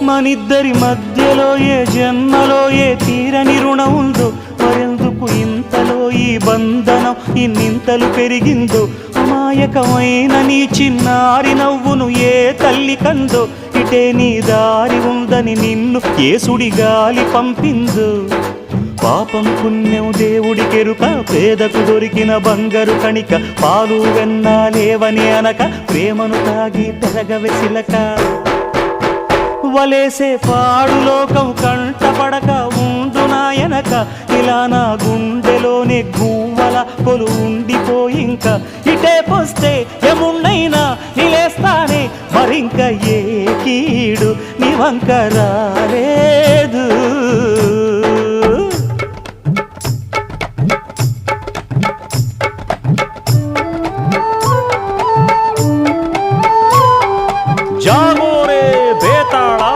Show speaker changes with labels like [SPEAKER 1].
[SPEAKER 1] మనిద్దరి మధ్యలో ఏ జన్మలో ఏ తీరని రుణం ఉందో, మరెందుకు ఇంతలో ఈ బంధనం ఇన్నింతలు పెరిగిందో. అమాయకమైన నీ చిన్నారి నవ్వును ఏ తల్లి కందో, ఇటే నీ దారి ఉందని నిన్ను ఏ సుడిగాలి పంపిందో. పాపం పుణ్యం దేవుడికెరుక, పేదకు దొరికిన బంగారు కణిక, పాలు వెన్నా లేవని అనక ప్రేమను తాగి తెరగవె చిలక. వలేసే పాడు లోకం కంటపడక ఉండు నాయనక, ఇలా నా గుండెలోనే గువ్వల కొలు ఉండిపోయింక. ఇటేపొస్తే ఎమున్నైనా నిలేస్తానే, మరింక ఏ కీడు నీ వంక రాలే.